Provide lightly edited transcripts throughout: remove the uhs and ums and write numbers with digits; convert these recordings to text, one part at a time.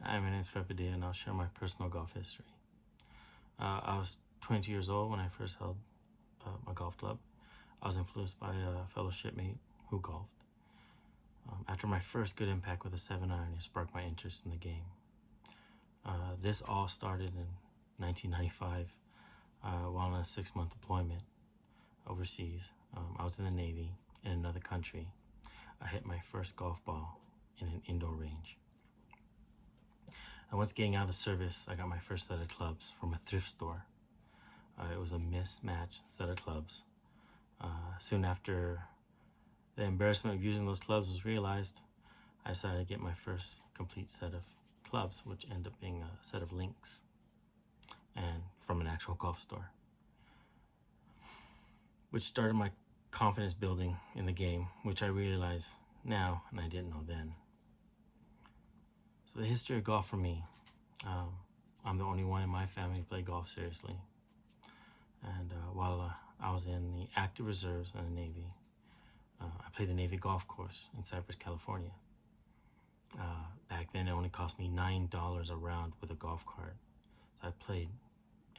Hi, my name is FMP and I'll share my personal golf history. I was 22 years old when I first held a golf club. I was influenced by a fellow shipmate who golfed. After my first good impact with a 7-iron, it sparked my interest in the game. This all started in 1995 while on a 6-month deployment overseas. I was in the Navy in another country. I hit my first golf ball in an indoor range. And once getting out of the service, I got my first set of clubs from a thrift store. It was a mismatched set of clubs. Soon after the embarrassment of using those clubs was realized, I decided to get my first complete set of clubs, which ended up being a set of links and from an actual golf store, which started my confidence building in the game, which I realize now and I didn't know then. So the history of golf for me, I'm the only one in my family to play golf seriously. And while I was in the active reserves in the Navy, I played the Navy golf course in Cypress, California. Back then, it only cost me $9 a round with a golf cart. So I played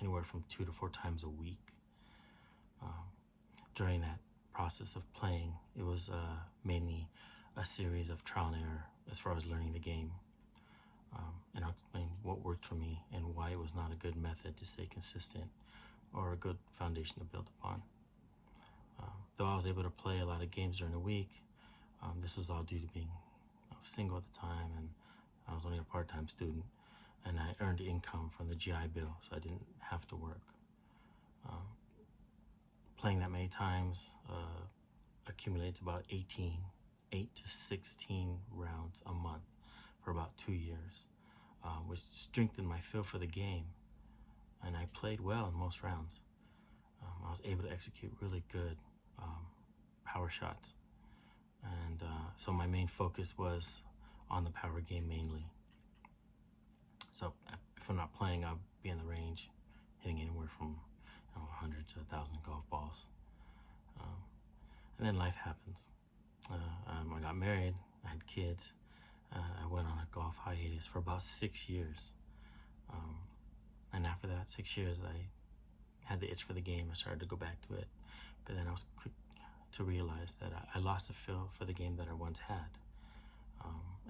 anywhere from 2 to 4 times a week. During that process of playing, it was mainly a series of trial and error as far as learning the game. And I'll explain what worked for me and why it was not a good method to stay consistent or a good foundation to build upon. Though I was able to play a lot of games during the week, this was all due to being single at the time, and I was only a part-time student, and I earned income from the GI Bill, so I didn't have to work. Playing that many times accumulates about 8 to 16 rounds a month for about 2 years, which strengthened my feel for the game, and I played well in most rounds. I was able to execute really good power shots, and so my main focus was on the power game mainly. So if I'm not playing, I'll be in the range hitting anywhere from 100 to 1,000 golf balls. And then life happens. I got married, I had kids, I went on a golf hiatus for about 6 years. And after that 6 years, I had the itch for the game. I started to go back to it, but then I was quick to realize that I lost the feel for the game that I once had.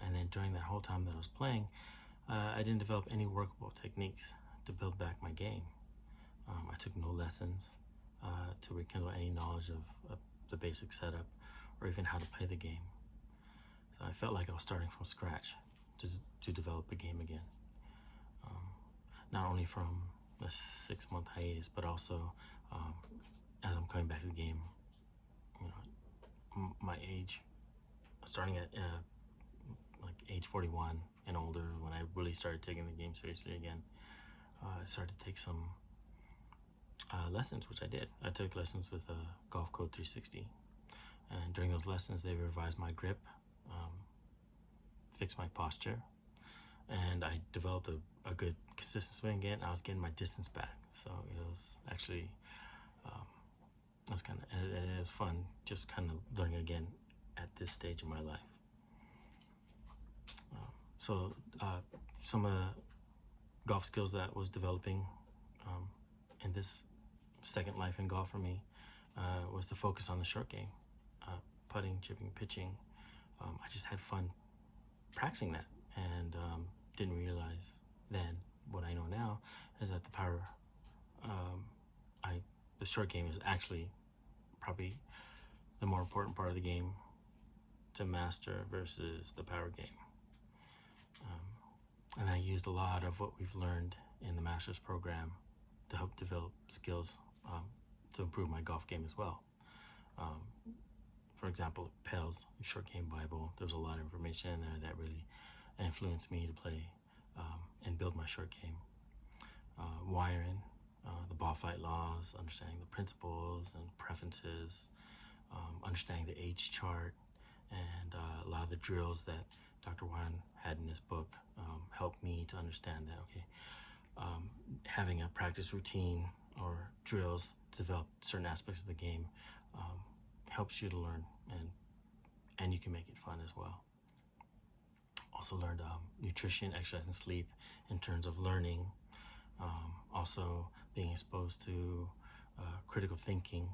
And then during that whole time that I was playing, I didn't develop any workable techniques to build back my game. I took no lessons to rekindle any knowledge of the basic setup or even how to play the game. So I felt like I was starting from scratch to develop a game again. Not only from the 6-month hiatus, but also as I'm coming back to the game, my age, starting at like age 41 and older, when I really started taking the game seriously again, I started to take some lessons, which I did. I took lessons with Golf Code 360, and during those lessons, they revised my grip, fixed my posture, and I developed a good consistent swing again. I was getting my distance back, so it was actually it was fun just kind of learning again at this stage of my life. So some of the golf skills that was developing in this second life in golf for me was to focus on the short game, putting, chipping, pitching. I just had fun practicing that, and didn't realize then what I know now is that the short game is actually probably the more important part of the game to master versus the power game. And I used a lot of what we've learned in the master's program to help develop skills to improve my golf game as well. For example, Pell's Short Game Bible, there's a lot of information in there that really influenced me to play and build my short game. Wiring, the ball flight laws, understanding the principles and preferences, understanding the age chart, and a lot of the drills that Dr. Warren had in his book helped me to understand that, okay, having a practice routine or drills to develop certain aspects of the game helps you to learn, and you can make it fun as well. Also learned nutrition, exercise, and sleep in terms of learning. Also being exposed to critical thinking,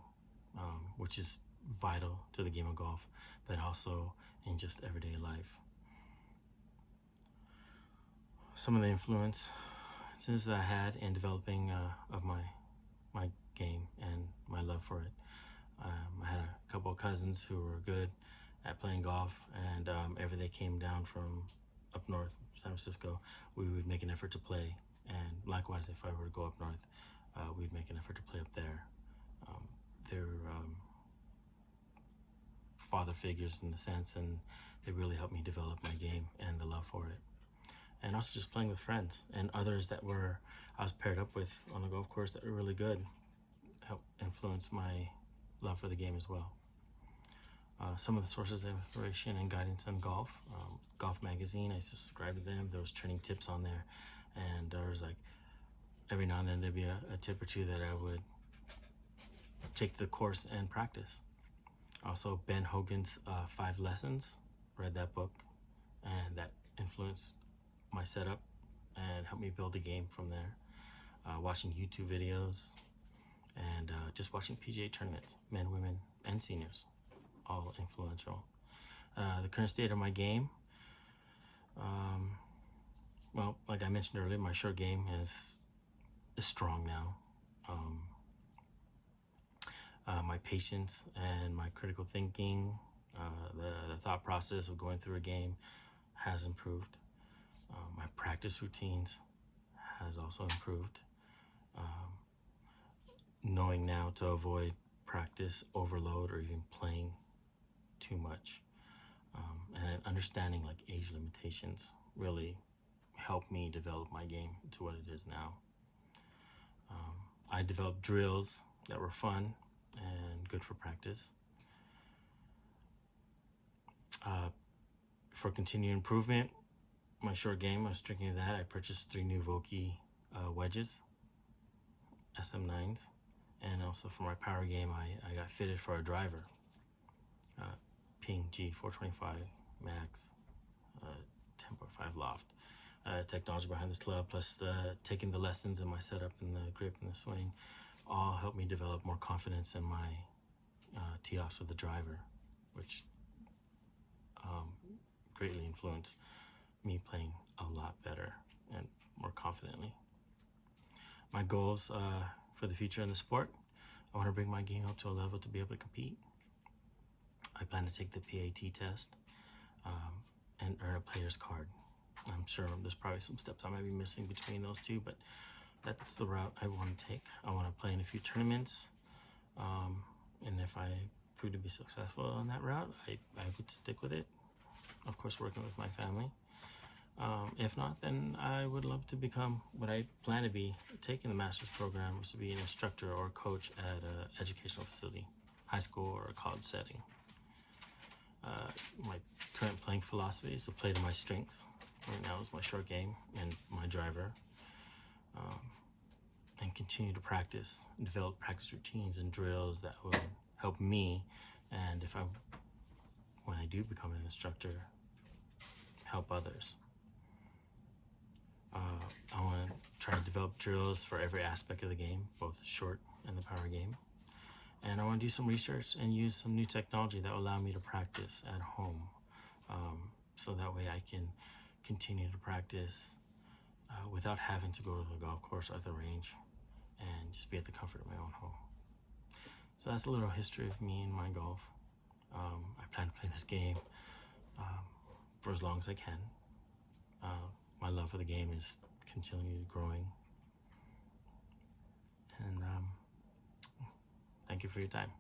which is vital to the game of golf, but also in just everyday life. Some of the influences that I had in developing of my game and my love for it. I had a couple of cousins who were good at playing golf, and if they came down from up north, San Francisco, we would make an effort to play. And likewise, if I were to go up north, we'd make an effort to play up there. They're father figures in a sense, and they really helped me develop my game and the love for it. And also just playing with friends and others that I was paired up with on the golf course that were really good, helped influence my love for the game as well. Some of the sources of inspiration and guidance on golf. Golf Magazine, I subscribed to them. There was training tips on there, and there was like every now and then there'd be a tip or two that I would take the course and practice. Also, Ben Hogan's 5 Lessons, read that book, and that influenced my setup and helped me build a game from there. Watching YouTube videos and just watching PGA tournaments, men, women, and seniors, all influential. The current state of my game, well, like I mentioned earlier, my short game is strong now. My patience and my critical thinking, the thought process of going through a game has improved. My practice routines has also improved. Knowing now to avoid practice overload or even playing too much, and understanding like age limitations really helped me develop my game to what it is now. I developed drills that were fun and good for practice. For continued improvement, my short game, I was drinking that. I purchased 3 new Vokey wedges, SM9s, and also for my power game, I got fitted for a driver, Ping G425 Max, 10.5 loft. Technology behind this club, plus taking the lessons in my setup and the grip and the swing, all helped me develop more confidence in my tee-offs with the driver, which greatly influenced me playing a lot better and more confidently. My goals for the future in the sport, I want to bring my game up to a level to be able to compete. I plan to take the PAT test and earn a player's card. I'm sure there's probably some steps I might be missing between those two, but that's the route I want to take. I want to play in a few tournaments, and if I prove to be successful on that route, I would stick with it. Of course, working with my family. If not, then I would love to become what I plan to be, taking the master's program, was to be an instructor or coach at an educational facility, high school or a college setting. My current playing philosophy is to play to my strengths. Right now is my short game and my driver, and continue to practice and develop practice routines and drills that will help me, and when I do become an instructor, help others. I want to try to develop drills for every aspect of the game, both the short and the power game. And I want to do some research and use some new technology that will allow me to practice at home, so that way I can continue to practice without having to go to the golf course or the range, and just be at the comfort of my own home. So that's a little history of me and my golf. I plan to play this game for as long as I can. My love for the game is continually growing. And thank you for your time.